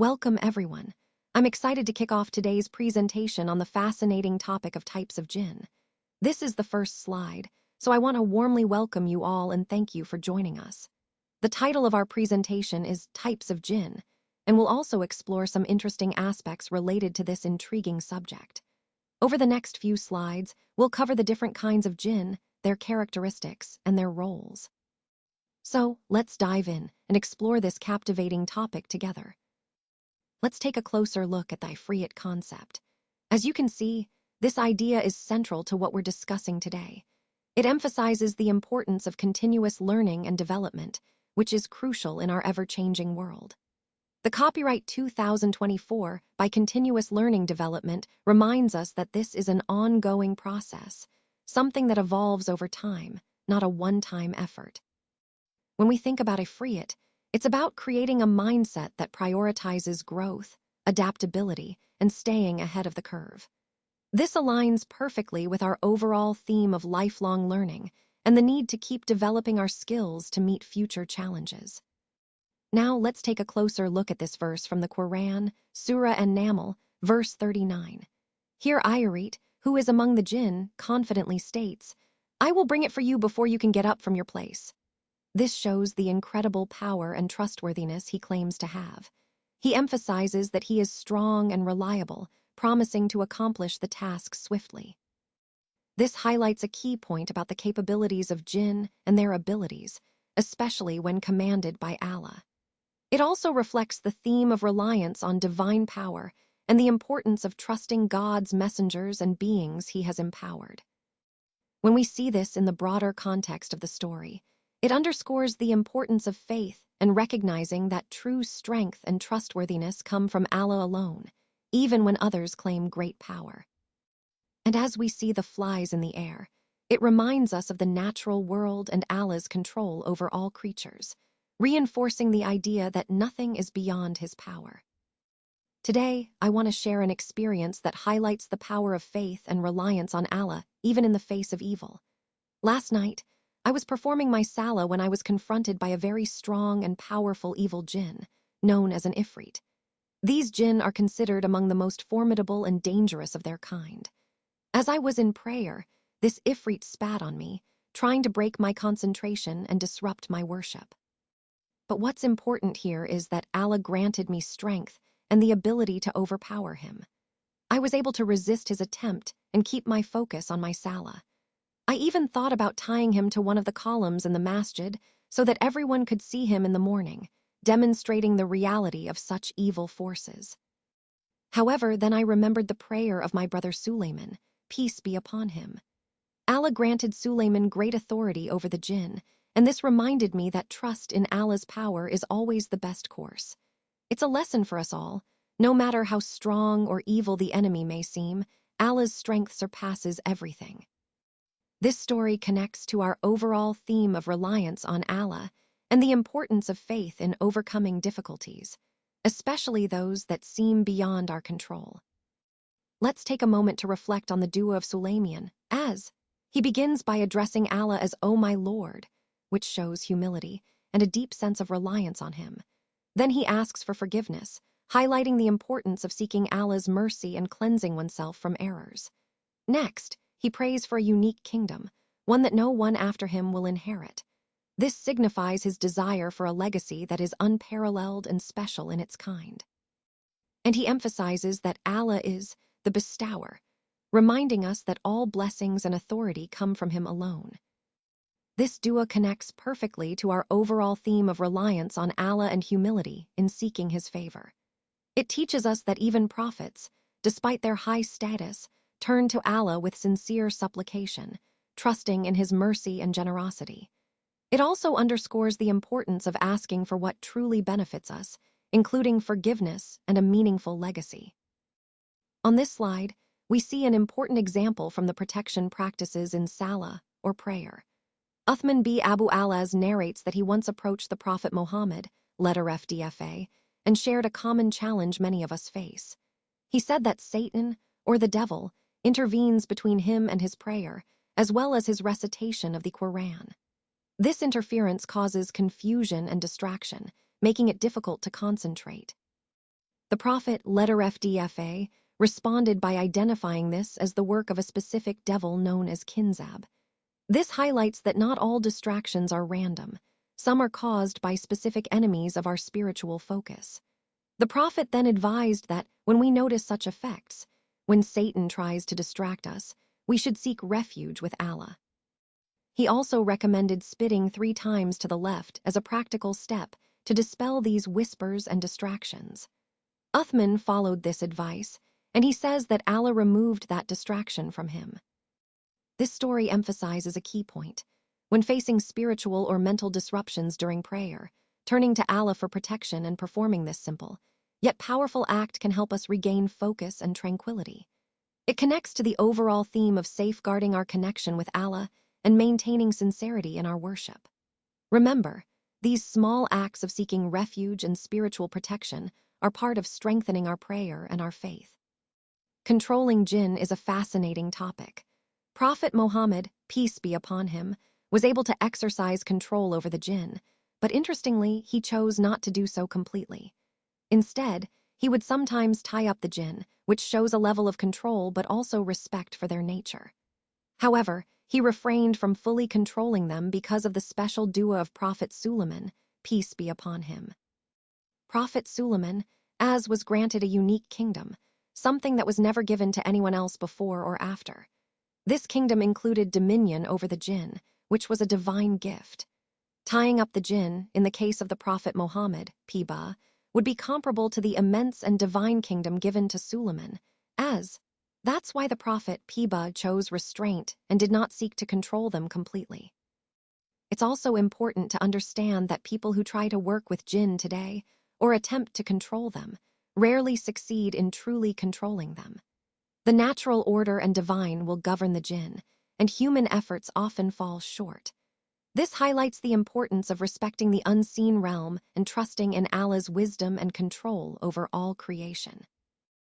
Welcome, everyone. I'm excited to kick off today's presentation on the fascinating topic of types of jinn. This is the first slide, so I want to warmly welcome you all and thank you for joining us. The title of our presentation is Types of Jinn, and we'll also explore some interesting aspects related to this intriguing subject. Over the next few slides, we'll cover the different kinds of jinn, their characteristics, and their roles. So, let's dive in and explore this captivating topic together. Let's take a closer look at the Ifreet concept. As you can see, this idea is central to what we're discussing today. It emphasizes the importance of continuous learning and development, which is crucial in our ever-changing world. The copyright 2024 by Continuous Learning Development reminds us that this is an ongoing process, something that evolves over time, not a one-time effort. When we think about Ifreet, it's about creating a mindset that prioritizes growth, adaptability, and staying ahead of the curve. This aligns perfectly with our overall theme of lifelong learning and the need to keep developing our skills to meet future challenges. Now let's take a closer look at this verse from the Quran, Surah An-Naml, verse 39. Here Ifreet, who is among the jinn, confidently states, "I will bring it for you before you can get up from your place." This shows the incredible power and trustworthiness he claims to have. He emphasizes that he is strong and reliable, promising to accomplish the task swiftly. This highlights a key point about the capabilities of jinn and their abilities, especially when commanded by Allah. It also reflects the theme of reliance on divine power and the importance of trusting God's messengers and beings he has empowered. When we see this in the broader context of the story, it underscores the importance of faith and recognizing that true strength and trustworthiness come from Allah alone, even when others claim great power. And as we see the flies in the air, it reminds us of the natural world and Allah's control over all creatures, reinforcing the idea that nothing is beyond his power. Today, I want to share an experience that highlights the power of faith and reliance on Allah, even in the face of evil. Last night, I was performing my salah when I was confronted by a very strong and powerful evil jinn, known as an Ifreet. These jinn are considered among the most formidable and dangerous of their kind. As I was in prayer, this Ifreet spat on me, trying to break my concentration and disrupt my worship. But what's important here is that Allah granted me strength and the ability to overpower him. I was able to resist his attempt and keep my focus on my salah. I even thought about tying him to one of the columns in the masjid so that everyone could see him in the morning, demonstrating the reality of such evil forces. However, then I remembered the prayer of my brother Suleiman, peace be upon him. Allah granted Suleiman great authority over the jinn, and this reminded me that trust in Allah's power is always the best course. It's a lesson for us all. No matter how strong or evil the enemy may seem, Allah's strength surpasses everything. This story connects to our overall theme of reliance on Allah and the importance of faith in overcoming difficulties, especially those that seem beyond our control. Let's take a moment to reflect on the dua of Suleiman, as he begins by addressing Allah as "O my Lord," which shows humility and a deep sense of reliance on him. Then he asks for forgiveness, highlighting the importance of seeking Allah's mercy and cleansing oneself from errors. Next, he prays for a unique kingdom, one that no one after him will inherit. This signifies his desire for a legacy that is unparalleled and special in its kind. And he emphasizes that Allah is the bestower, reminding us that all blessings and authority come from him alone. This dua connects perfectly to our overall theme of reliance on Allah and humility in seeking his favor. It teaches us that even prophets, despite their high status, turn to Allah with sincere supplication, trusting in his mercy and generosity. It also underscores the importance of asking for what truly benefits us, including forgiveness and a meaningful legacy. On this slide, we see an important example from the protection practices in salah, or prayer. Uthman B. Abu Alaz narrates that he once approached the Prophet Muhammad, letter FDFA, and shared a common challenge many of us face. He said that Satan, or the devil, intervenes between him and his prayer, as well as his recitation of the Quran. This interference causes confusion and distraction, making it difficult to concentrate. The prophet letter FDFA responded by identifying this as the work of a specific devil known as Kinzab. This highlights that not all distractions are random. Some are caused by specific enemies of our spiritual focus. The prophet then advised that when we notice such effects, when Satan tries to distract us, we should seek refuge with Allah. He also recommended spitting 3 times to the left as a practical step to dispel these whispers and distractions. Uthman followed this advice, and he says that Allah removed that distraction from him. This story emphasizes a key point. When facing spiritual or mental disruptions during prayer, turning to Allah for protection and performing this simple, yet powerful act can help us regain focus and tranquility. It connects to the overall theme of safeguarding our connection with Allah and maintaining sincerity in our worship. Remember, these small acts of seeking refuge and spiritual protection are part of strengthening our prayer and our faith. Controlling jinn is a fascinating topic. Prophet Muhammad, peace be upon him, was able to exercise control over the jinn, but interestingly, he chose not to do so completely. Instead, he would sometimes tie up the jinn, which shows a level of control but also respect for their nature. However, he refrained from fully controlling them because of the special dua of Prophet Suleiman, peace be upon him. Prophet Suleiman, was granted a unique kingdom, something that was never given to anyone else before or after. This kingdom included dominion over the jinn, which was a divine gift. Tying up the jinn, in the case of the Prophet Muhammad, Piba, would be comparable to the immense and divine kingdom given to Suleiman, that's why the Prophet Piba chose restraint and did not seek to control them completely. It's also important to understand that people who try to work with jinn today, or attempt to control them, rarely succeed in truly controlling them. The natural order and divine will govern the jinn, and human efforts often fall short. This highlights the importance of respecting the unseen realm and trusting in Allah's wisdom and control over all creation.